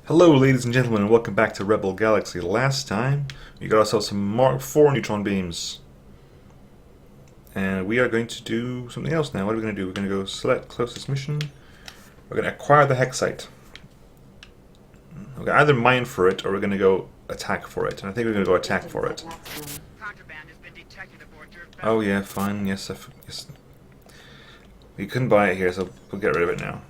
Hello ladies and gentlemen and welcome back to Rebel Galaxy. Last time we got ourselves some Mark IV neutron beams. And we are going to do something else now. What are we going to do? We're going to go select closest mission. We're going to acquire the Hexite. We're going to either mine for it or we're going to go attack for it. And I think we're going to go attack for it. Oh yeah, fine. Yes, yes. We couldn't buy it here, so we'll get rid of it now.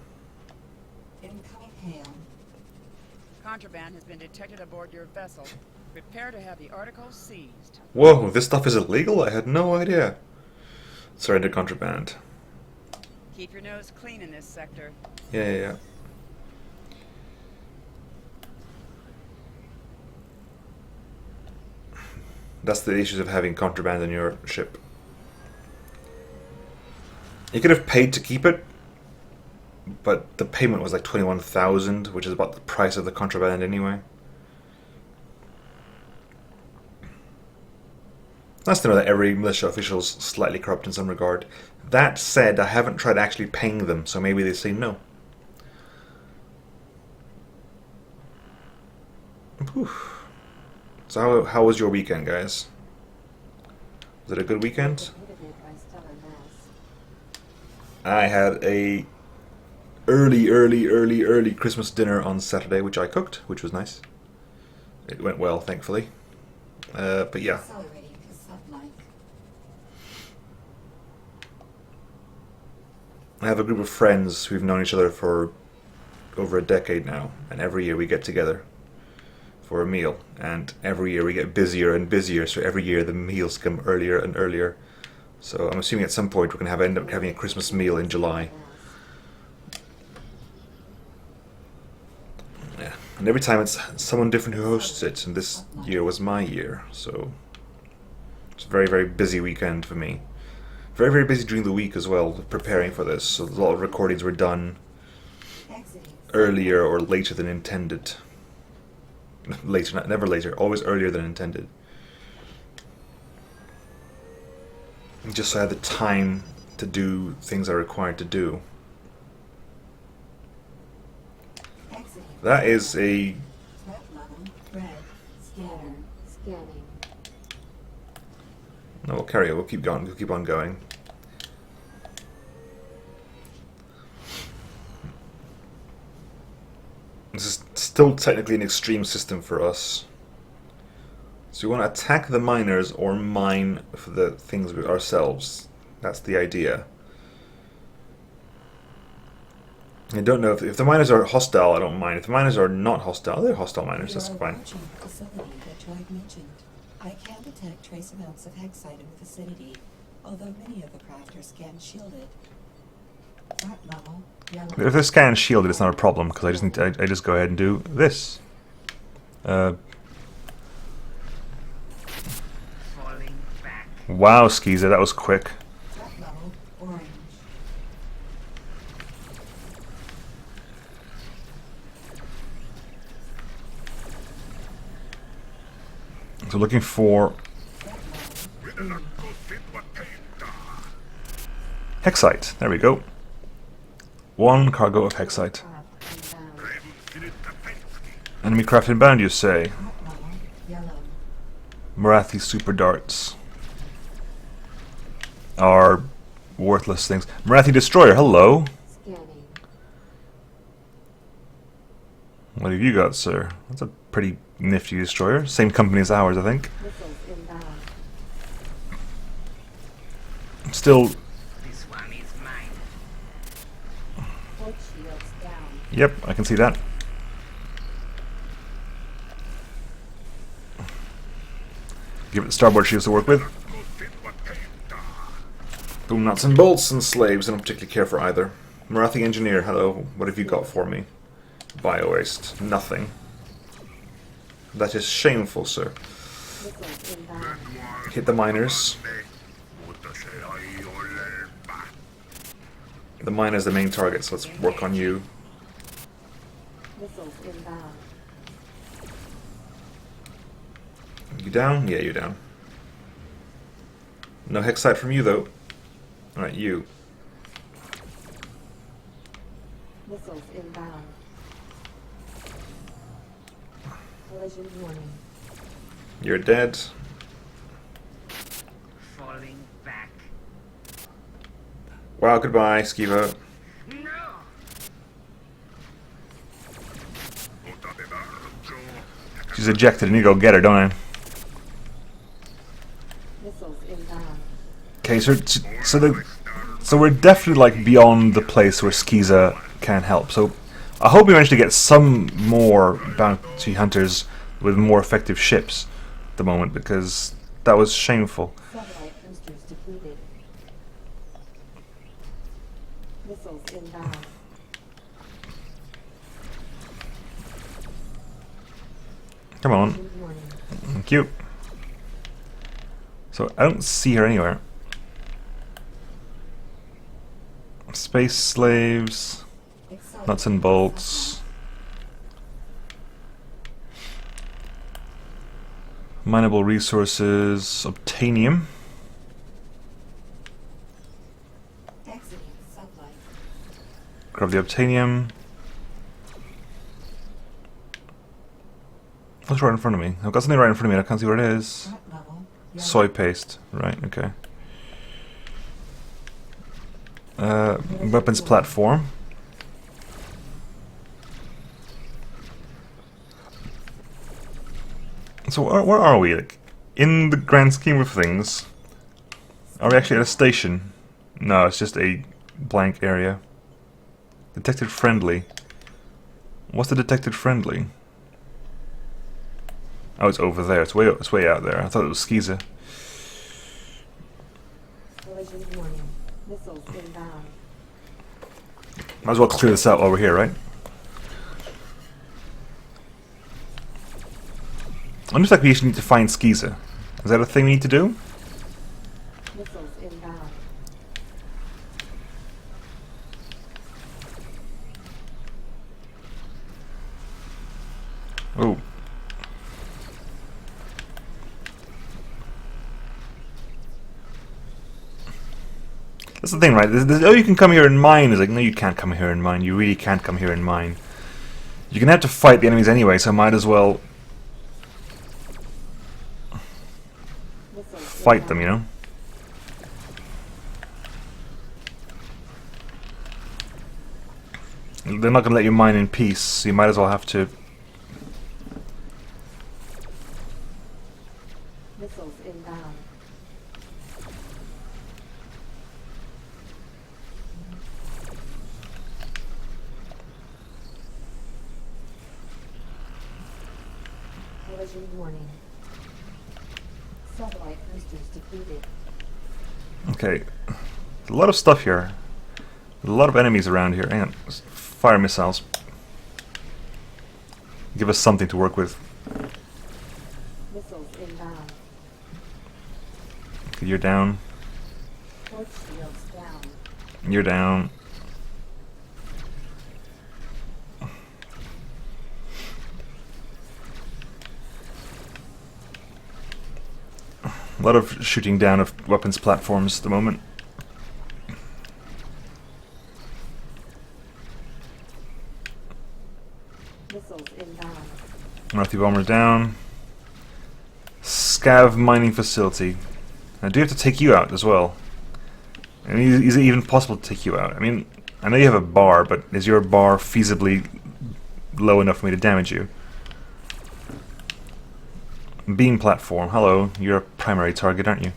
Contraband has been detected aboard your vessel. Prepare to have the articles seized. Whoa, this stuff is illegal? I had no idea. Surrender contraband. Keep your nose clean in this sector. Yeah. That's the issues of having contraband in your ship. You could have paid to keep it, but the payment was like 21,000, which is about the price of the contraband anyway. Nice to know that every militia official is slightly corrupt in some regard. That said, I haven't tried actually paying them, so maybe they say no. Whew. So how was your weekend, guys? Was it a good weekend? I had a early Christmas dinner on Saturday, which I cooked, which was nice. It went well, thankfully. But yeah. I have a group of friends who've known each other for over a decade now, and every year we get together for a meal, and every year we get busier and busier, so every year the meals come earlier and earlier. So I'm assuming at some point we're going to end up having a Christmas meal in July. Yeah, and every time it's someone different who hosts it, and this year was my year, so it's a very busy weekend for me. Very busy during the week as well, preparing for this. So a lot of recordings were done earlier or later than intended. Later, never later, always earlier than intended. Just so I had the time to do things I required to do. That is a... No, we'll carry it. We'll keep going. We'll keep on going. This is still technically an extreme system for us. So we want to attack the miners or mine for the things ourselves. That's the idea. I don't know if the miners are hostile. I don't mind. If the miners are not hostile, they're hostile miners. That's fine. I can detect trace amounts of hexite in the vicinity, although many of the craft are scan shielded. If they're scan shielded, it's not a problem because I just go ahead and do this. Wow, Skeezer, that was quick. So looking for Hexite. There we go. One cargo of Hexite. Enemy craft inbound, you say? Marathi super darts are worthless things. Marathi destroyer, hello. What have you got, sir? That's a pretty nifty destroyer. Same company as ours, I think. Still. Yep, I can see that. Give it the starboard shields to work with. Boom nuts and bolts and slaves. I don't particularly care for either. Marathi engineer, hello. What have you got for me? Bio-waste. Nothing. That is shameful, sir. Hit the miners. The miner is the main target, so let's work on you. You down? Yeah, you're down. No hexite from you, though. Alright, you. Missiles inbound. Collision warning. You're dead. Falling back. Wow, goodbye, Skivo. No! She's ejected. I need to go get her, don't I? Missiles inbound. Okay, so we're definitely like beyond the place where Skiza can help. So I hope we manage to get some more bounty hunters with more effective ships at the moment, because that was shameful. Satellite boosters depleted. Missiles inbound. Come on. Collision warning. Thank you. So I don't see her anywhere. Space slaves, Excited. nuts and bolts, mineable resources, obtanium. Exiting sublight. Grab the obtanium. What's right in front of me? I've got something right in front of me. I can't see what it is. Threat level. Yellow. Soy paste. Right. Okay. Weapons platform. So where are we? Like, in the grand scheme of things, are we actually at a station? No, it's just a blank area. Detected friendly. What's the detected friendly? Oh, it's over there. It's way out there. I thought it was Skiza. Collision warning. Missiles inbound. Might as well clear this out over here, right? I'm just like we need to find Skiza. Is that a thing we need to do? Missiles inbound. Oh. That's the thing, right? Oh, you can come here and mine. Is like, no, you can't come here and mine. You really can't come here and mine. You're gonna have to fight the enemies anyway, so I might as well Missiles fight them, you know? They're not gonna let you mine in peace, so you might as well have to. Missiles inbound. Collision warning. Satellite boosters depleted. Okay. There's a lot of stuff here. There's a lot of enemies around here. Hang on. Fire missiles. Give us something to work with. Missiles inbound. Okay, you're down. Torch shields down. You're down. A lot of shooting down of weapons platforms at the moment. Missiles inbound. Marathi bomber down. Scav mining facility. I do have to take you out as well. I mean, is it even possible to take you out? I mean, I know you have a bar, but is your bar feasibly low enough for me to damage you? Beam platform. Hello, you're a primary target, aren't you?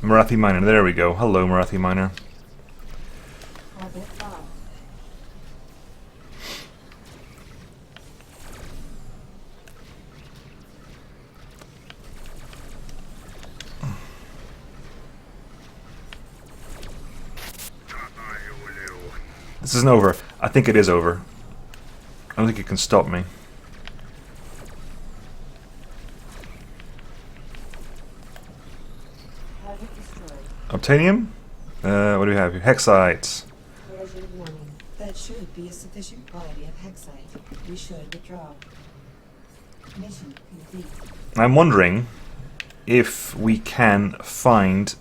Marathi miner. There we go. Hello, Marathi miner. Orbit bomb. This isn't over. I think it is over. I don't think it can stop me. Target destroyed. Obtanium? What do we have here? Hexites. Collision warning. That should be a sufficient quantity of hexite. We should withdraw. Mission complete. I'm wondering if we can find...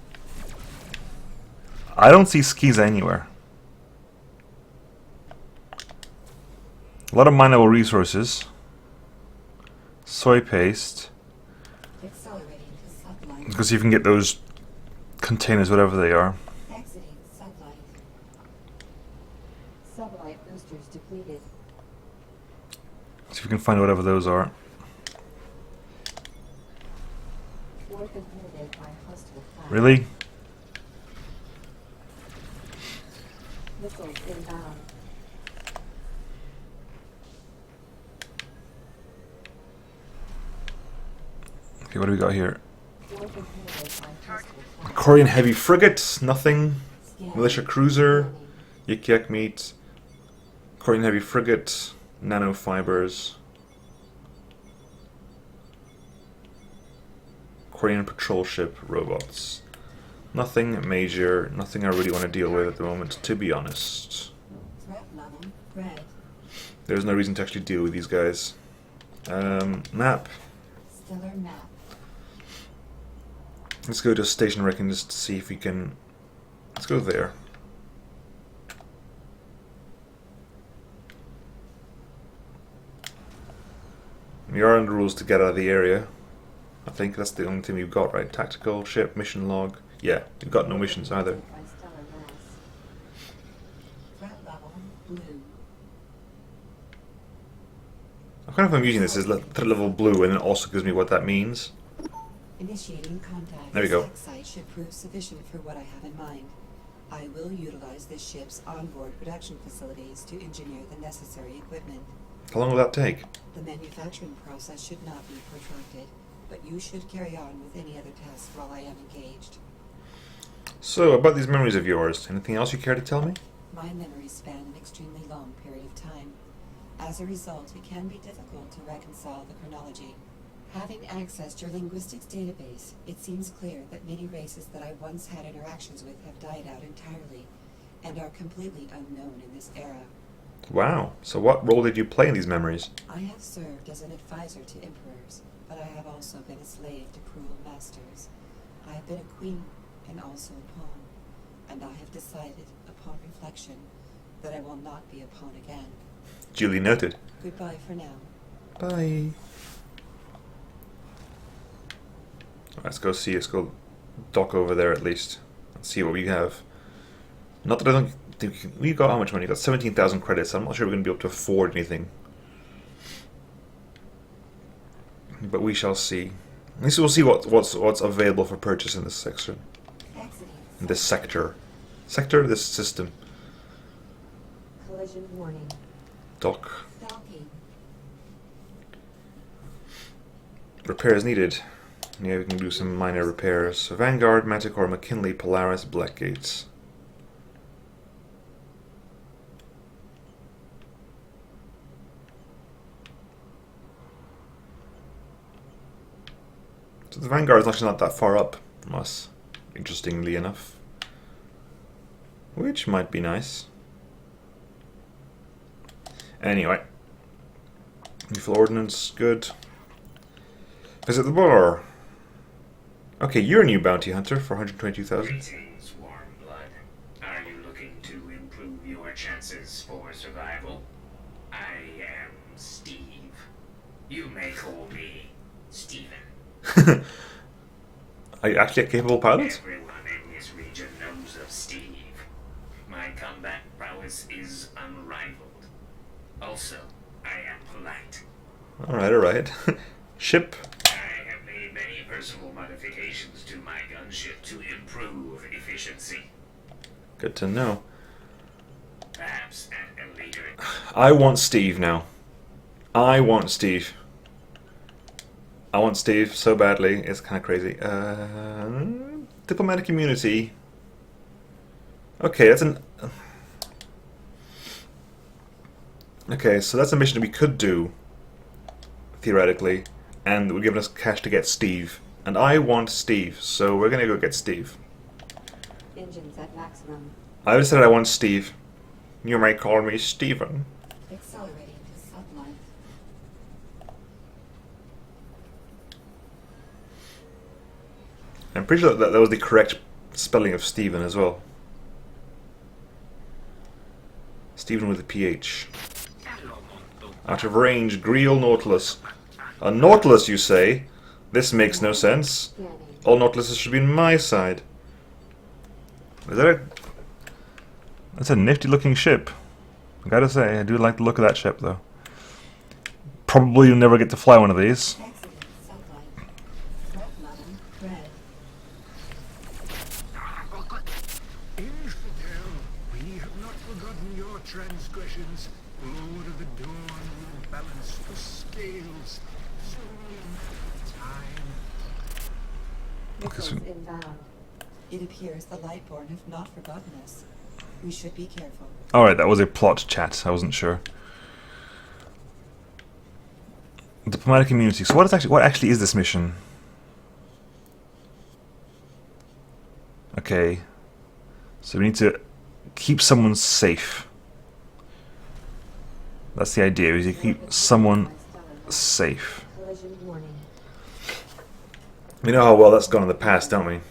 I don't see skis anywhere. A lot of mineable resources. Soy paste. Accelerating to sublight. Because you can get those containers, whatever they are. Exiting sublight. Sublight boosters depleted. See if we can find whatever those are. Warp inhibited by hostile fire. Really? Missiles inbound. Okay, what do we got here? Warp inhibited by hostile fire. Korean heavy frigate, nothing. Scan. Militia cruiser, yik yak meat. Korean heavy frigate, nanofibers. Korean patrol ship, robots. Nothing major, nothing I really want to deal with at the moment, to be honest. Threat level red. There's no reason to actually deal with these guys. Map. Stellar map. Let's go to station wrecking just to see if we can... Let's go there. We are under rules to get out of the area. I think that's the only thing we've got, right? Tactical, ship, mission log. Yeah, we've got no missions either. By stellar mass. Threat level blue. I kind of am using this as threat level blue, and it also gives me what that means. Initiating contact. There we go. This site should prove sufficient for what I have in mind. I will utilize this ship's onboard production facilities to engineer the necessary equipment. How long will that take? The manufacturing process should not be protracted, but you should carry on with any other tasks while I am engaged. So, about these memories of yours, anything else you care to tell me? My memories span an extremely long period of time. As a result, it can be difficult to reconcile the chronology. Having accessed your linguistics database, it seems clear that many races that I once had interactions with have died out entirely, and are completely unknown in this era. Wow, so what role did you play in these memories? I have served as an advisor to emperors, but I have also been a slave to cruel masters. I have been a queen and also a pawn, and I have decided, upon reflection, that I will not be a pawn again. Duly noted. Goodbye for now. Bye. Let's go dock over there at least, and see what we have. Not that I don't think we got how much money? We got 17,000 credits. I'm not sure we're going to be able to afford anything, but we shall see. At least we'll see what's available for purchase in this section, Exiting. in this sector, this system. Collision warning. Dock. Docking. Repairs needed. Yeah, we can do some minor repairs. Vanguard, Manticore, McKinley, Polaris, Blackgates. So the Vanguard is actually not that far up from us, interestingly enough. Which might be nice. Anyway. Lethal Ordnance, good. Visit the bar. Okay, you're a new bounty hunter for 122,000. Greetings, warm blood. Are you looking to improve your chances for survival? I am Steve. You may call me Steven. Are you actually a capable pilot? Everyone in this region knows of Steve. My combat prowess is unrivaled. Also, I am polite. Alright. Ship. I have made many personal modifications to my gunship to improve efficiency. Good to know. Perhaps at a later... I want Steve now. I want Steve so badly. It's kind of crazy. Diplomatic immunity. Okay, that's an... Okay, so that's a mission we could do, theoretically, and it would give us cash to get Steve. And I want Steve, so we're gonna go get Steve. Engines at maximum. I just said I want Steve. You might call me Steven. Accelerating to sublight. I'm pretty sure that was the correct spelling of Stephen as well. Stephen with a PH. Out of range, Greel Nautilus. A Nautilus, you say? This makes no sense. All Nautiluses should be on my side. Is that a... That's a nifty looking ship. I gotta say, I do like the look of that ship though. Probably you'll never get to fly one of these. Infidel, we have not forgotten your transgressions. Lord of the Dawn will balance the scales. Soon, time. Missiles inbound. It appears the Lightborn have not forgotten us. We should be careful. Alright, that was a plot chat. I wasn't sure. Diplomatic immunity. So what actually is this mission? Okay. So we need to keep someone safe. That's the idea, is you keep someone safe. We know how well that's gone in the past, don't we?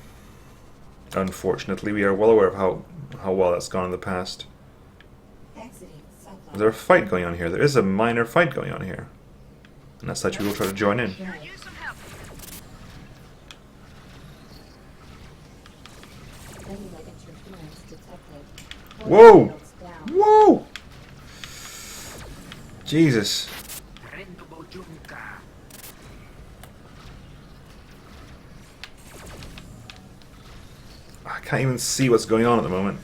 Unfortunately, we are well aware of how well that's gone in the past. Is there a fight going on here? There is a minor fight going on here. And as such, we will try to join in. Whoa! Whoa! Jesus. I can't even see what's going on at the moment.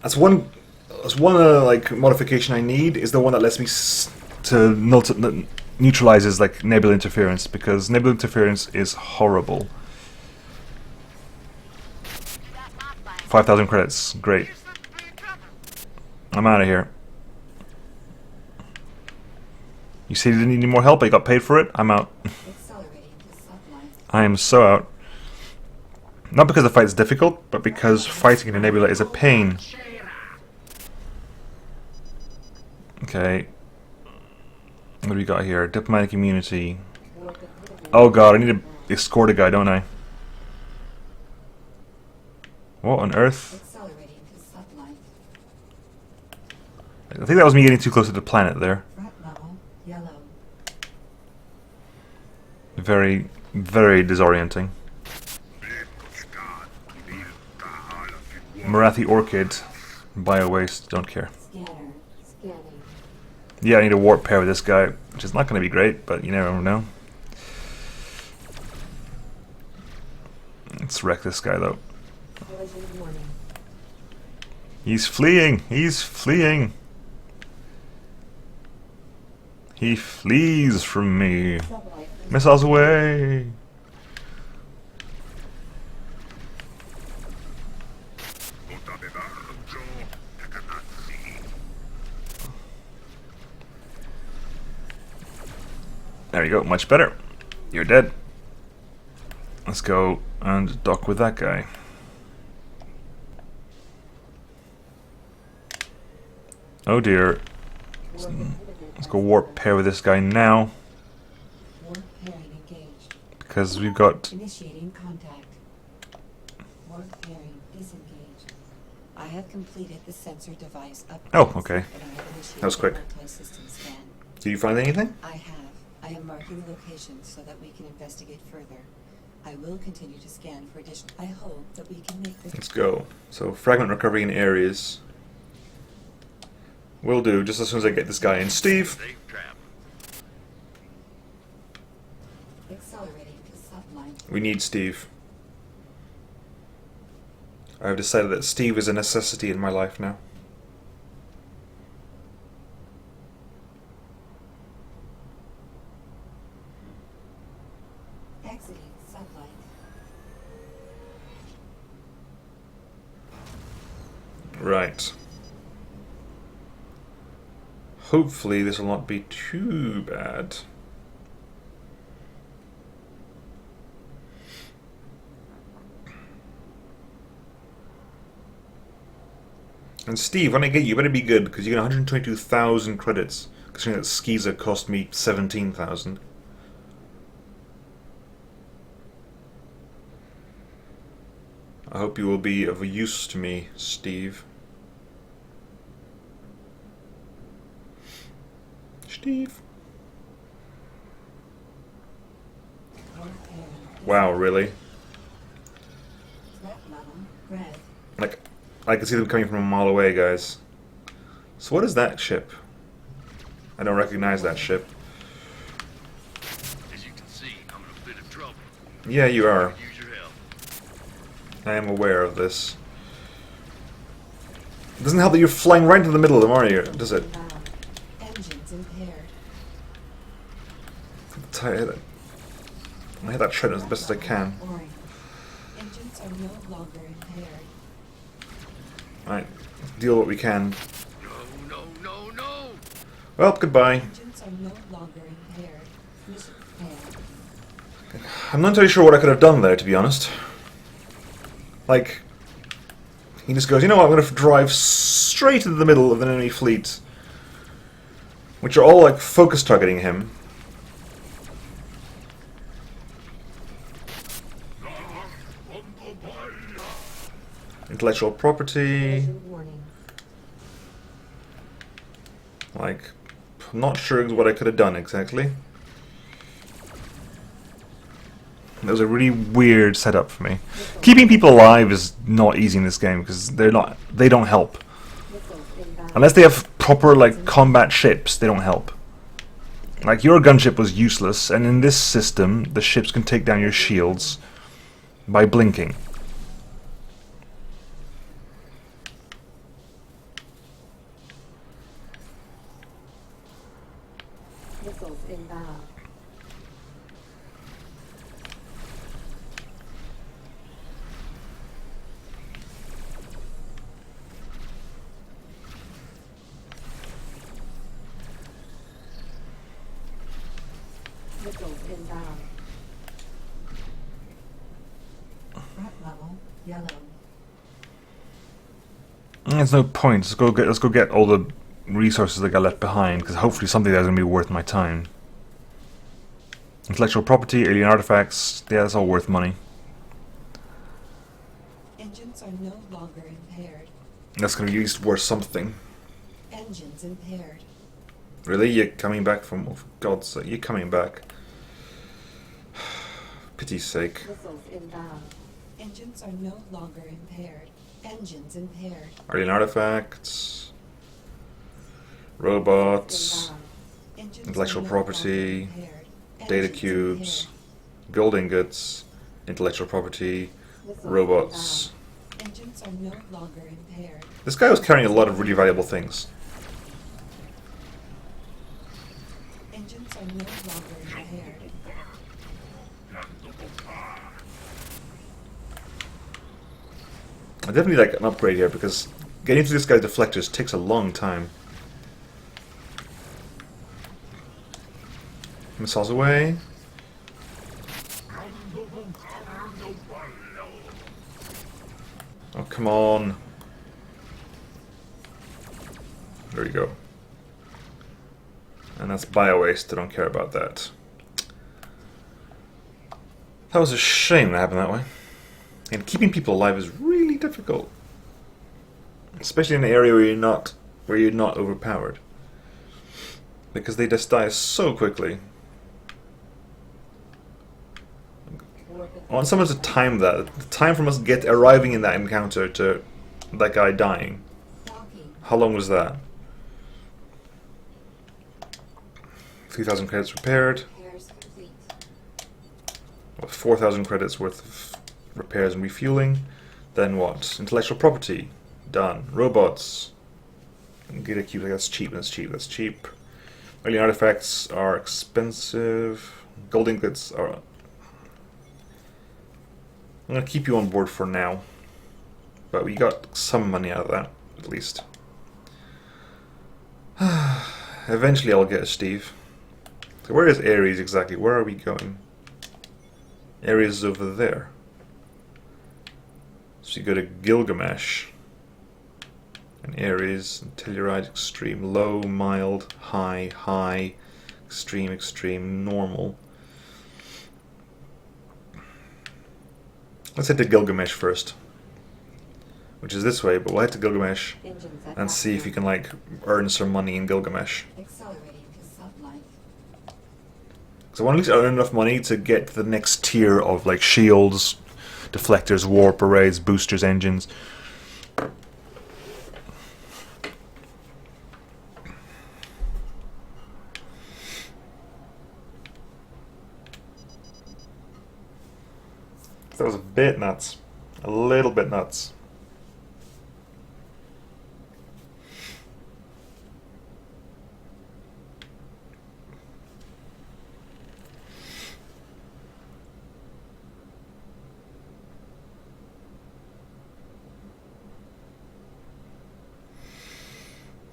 That's one like modification I need, is the one that lets me neutralizes like nebula interference, because nebula interference is horrible. 5,000 credits, great. I'm out of here. You said you didn't need any more help, but you got paid for it? I'm out. I am so out. Not because the fight is difficult, but because fighting in a nebula is a pain. Okay. What do we got here? Diplomatic immunity. Oh god, I need to escort a guy, don't I? What on earth? I think that was me getting too close to the planet there. Very, very disorienting. Marathi Orchid. Bio-waste, don't care. Yeah, I need a warp pair with this guy, which is not going to be great, but you never know. Let's wreck this guy, though. He's fleeing! He's fleeing! He flees from me! Missiles away! There you go, much better. You're dead. Let's go and dock with that guy. Oh dear. Let's go warp pair with this guy now. Because we've got... Initiating contact. Warp pairing disengaged. I have completed the sensor device upgrades. Oh, okay. That was quick. Did you find anything? I have. I am marking the location so that we can investigate further. I will continue to scan for additional... I hope that we can make this... Let's go. So, fragment recovery in areas. Will do, just as soon as I get this guy in. Steve! Accelerating to subline. We need Steve. I have decided that Steve is a necessity in my life now. Exiting subline. Right. Hopefully this will not be too bad. And Steve, when I get you, you better be good, because you get 122,000 credits, considering that Skiza cost me 17,000. I hope you will be of use to me, Steve. Steve. Wow, really? Threat level red. Like, I can see them coming from a mile away, guys. So what is that ship? I don't recognize that ship. As you can see, I'm in a bit of trouble. Yeah, you are. Use your help. I am aware of this. It doesn't help that you're flying right into the middle of them, are you? Does it? Engines impaired. I hit that shit as best as I can. Orange. Engines are no longer impaired. Alright, deal what we can. No, no, no, no! Well, goodbye. Engines are no longer impaired. Mission failed. I'm not entirely sure what I could have done there, to be honest. Like, he just goes, you know what, I'm going to drive straight into the middle of an enemy fleet. Which are all, like, focus targeting him. Intellectual property. Warning. Like, I'm not sure what I could have done exactly. That was a really weird setup for me. Keeping people alive is not easy in this game because they don't help. Unless they have proper like combat ships, they don't help. Like your gunship was useless, and in this system, the ships can take down your shields by blinking. Missiles inbound. Missiles inbound. Threat level yellow. There's no point. Let's go get all the resources that got left behind, because hopefully something that's going to be worth my time. Intellectual property, alien artifacts, yeah, that's all worth money. Engines are no longer impaired. That's going to be used worth something. Engines impaired. Really? You're coming back from... Oh, for God's sake, you're coming back. Pity's sake. Missiles inbound. Engines are no longer impaired. Engines impaired. Alien artifacts. Robots. Inbound. Engines Intellectual are no property, longer impaired. Data Engines cubes. impaired. Gold ingots. Intellectual property. Missiles Robots. inbound. Engines are no longer impaired. This guy was carrying a lot of really valuable things. Engines are no longer impaired. I definitely like an upgrade here because getting through this guy's deflectors takes a long time. Missiles away. Oh, come on. There you go. And that's bio-waste, I don't care about that. That was a shame that happened that way. And keeping people alive is really difficult. Especially in an area where you're not overpowered. Because they just die so quickly. I want someone to time that. The time from us arriving in that encounter to that guy dying. Docking. How long was that? 3,000 credits repaired. Repairs complete. 4,000 credits worth of repairs and refueling. Then what? Intellectual property. Done. Robots. Get a cube. That's cheap. That's cheap. That's cheap. Alien artifacts are expensive. Gold ingots are... I'm going to keep you on board for now. But we got some money out of that, at least. Eventually I'll get a Steve. So where is Ares exactly? Where are we going? Ares is over there. So you go to Gilgamesh. And Ares, and Telluride, extreme, low, mild, high, high, extreme, extreme, normal. Let's head to Gilgamesh first. which is this way, but we'll head to Gilgamesh Engines at and see if you can maximum. like earn some money in Gilgamesh. Accelerating to sublight. So I want to at least earn enough money to get to the next tier of like shields, deflectors, warp arrays, boosters, engines. That was a bit nuts. A little bit nuts.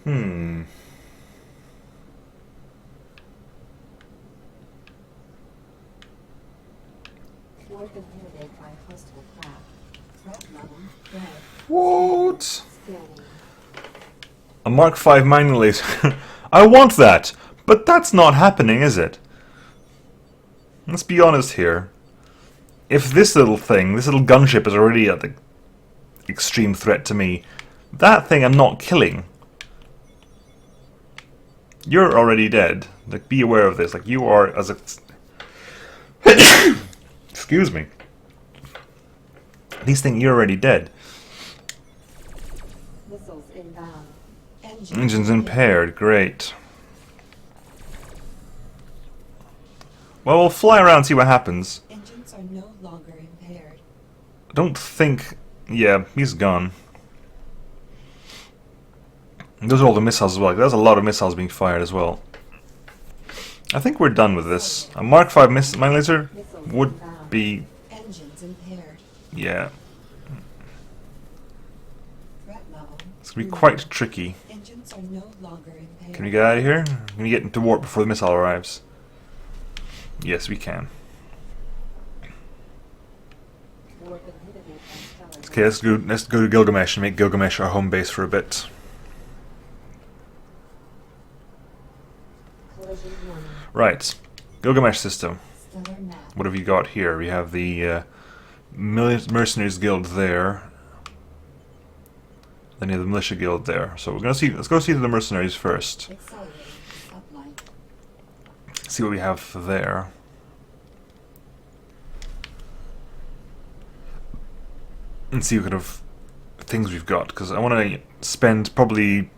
Hmm. Work inhibited by hostile craft. Threat level red. What? Scanning. A Mark V mining laser. I want that, but that's not happening, is it? Let's be honest here. If this little thing, this little gunship is already at the extreme threat to me, that thing I'm not killing. You're already dead. Like, be aware of this. Like, you are as a... Excuse me. These things, you're already dead. Missiles inbound. Engines impaired. Great. Well, we'll fly around and see what happens. Engines are no longer impaired. I don't think... Yeah, he's gone. And those are all the missiles as well. There's a lot of missiles being fired as well. I think we're done with this. A Mark V mine laser would be... Engines impaired. Yeah, Threat level. it's going to be quite tricky. Engines are no longer impaired. Can we get out of here? Can we get into warp before the missile arrives? Yes, we can. Warp inhibited by stellar. Okay, let's go to Gilgamesh and make Gilgamesh our home base for a bit. Collision warning. Right, Gilgamesh system. Stellar map. What have you got here? We have the Mercenaries Guild there. Then you have the Militia Guild there. So we're gonna see. Let's go see the Mercenaries first. Accelerating to sublight. See what we have there. And see what kind of things we've got. Because I want to spend probably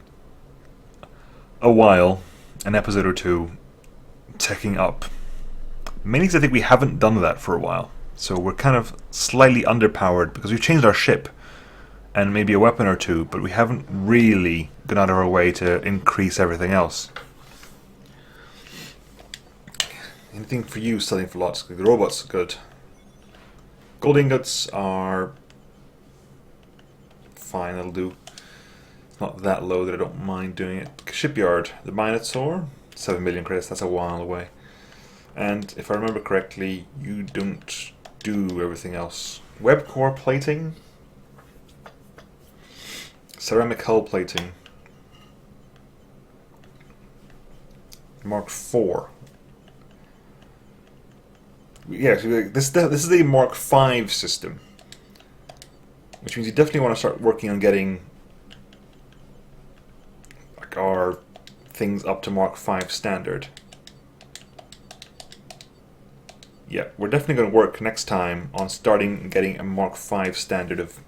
a while, an episode or two, teching up. Mainly because I think we haven't done that for a while. So we're kind of slightly underpowered because we've changed our ship and maybe a weapon or two, but we haven't really gone out of our way to increase everything else. Anything for you selling for lots? The robots are good. Gold ingots are fine, that'll do. It's not that low that I don't mind doing it. Shipyard, the Minotaur, 7 million credits, that's a while away. And if I remember correctly, you don't do everything else. Web core plating, ceramic hull plating, Mark IV. Yeah, so this is a Mark V system, which means you definitely want to start working on getting like our things up to Mark V standard. Yeah, we're definitely going to work next time on starting getting a Mark V standard of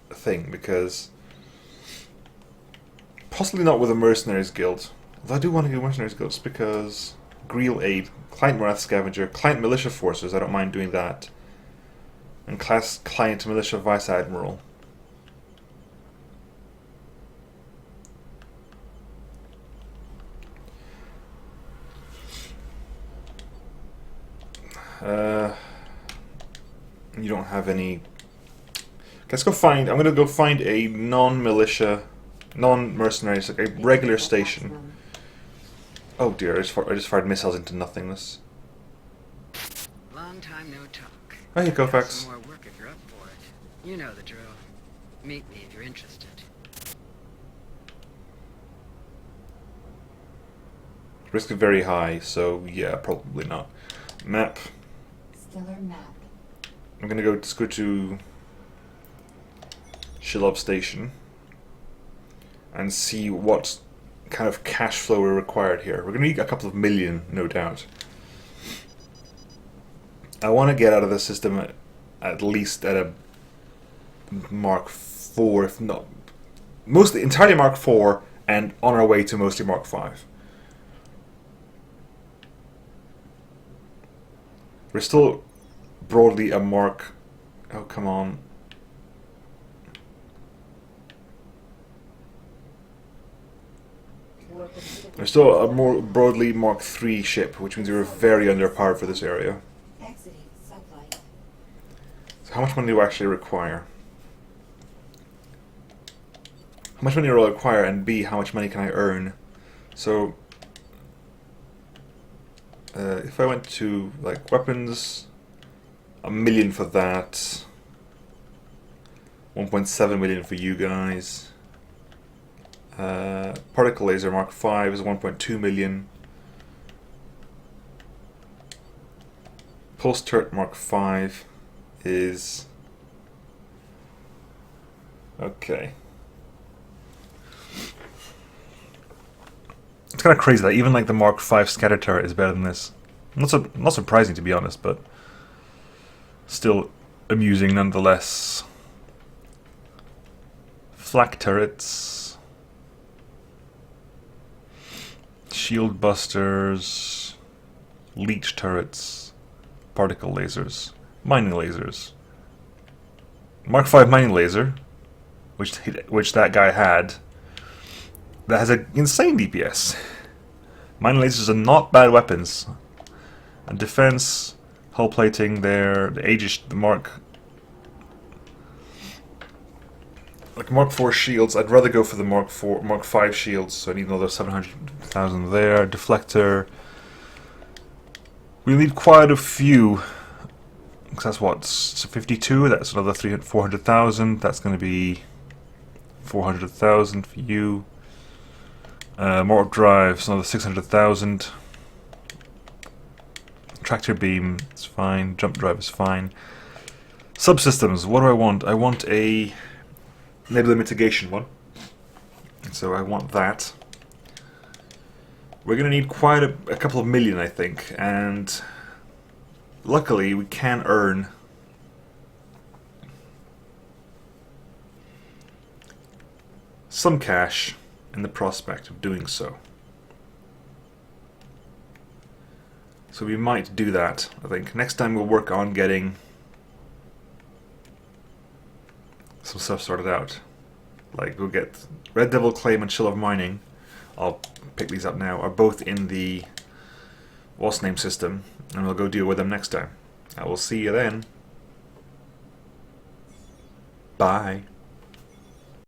thing, because possibly not with a Mercenaries Guild. Although I do want to do Mercenaries Guilds because Greel Aid, Client Wrath Scavenger, Client Militia Forces, I don't mind doing that. And Client Militia Vice Admiral. You don't have any. Let's go find. I'm gonna go find a non-militia, non-mercenaries, like a regular station. Oh dear! I just fired missiles into nothingness. Long time no talk. Hey, Got Kofax. some more work if you're up for it. You know the drill. Meet me if you're interested. Risk is very high, so yeah, probably not. Map. Stellar map. I'm gonna go. Just go to Shill Up Station and see what kind of cash flow are required here. We're going to need a couple of million, no doubt. I want to get out of the system at least at a Mark 4, if not mostly entirely Mark 4, and on our way to mostly Mark 5. We're still broadly a Mark. Oh, come on. We're still a more broadly Mark 3 ship, which means we're very underpowered for this area. Exiting sublight. So how much money do we actually require? How much money will I require, and B, how much money can I earn? So, if I went to, like, weapons, $1 million for that, 1.7 million for you guys. Particle laser Mark 5 is 1.2 million. Pulse turret Mark 5 is... okay. It's kind of crazy that even like the Mark 5 scatter turret is better than this. Not surprising, to be honest, but still amusing nonetheless. Flak turrets, shield busters, leech turrets, particle lasers, mining lasers. Mark 5 mining laser, which that guy had, that has an insane DPS. Mining lasers are not bad weapons. And defense, hull plating there, the Aegis, the Mark 4 shields. I'd rather go for the Mark 5 shields, so I need another 700,000 there. Deflector. We need quite a few. Because that's what, so 52, that's another 400,000. That's going to be 400,000 for you. Mortar drives, another 600,000. Tractor beam is fine. Jump drive is fine. Subsystems, what do I want? I want a nebula mitigation one. So I want that. We're going to need quite a couple of million, I think. And luckily, we can earn some cash in the prospect of doing so. So we might do that, I think. Next time we'll work on getting some stuff sorted out. Like, we'll get Red Devil Claim and Chill of Mining. I'll pick these up now. Are both in the what's name system, and we'll go deal with them next time. I will see you then. Bye.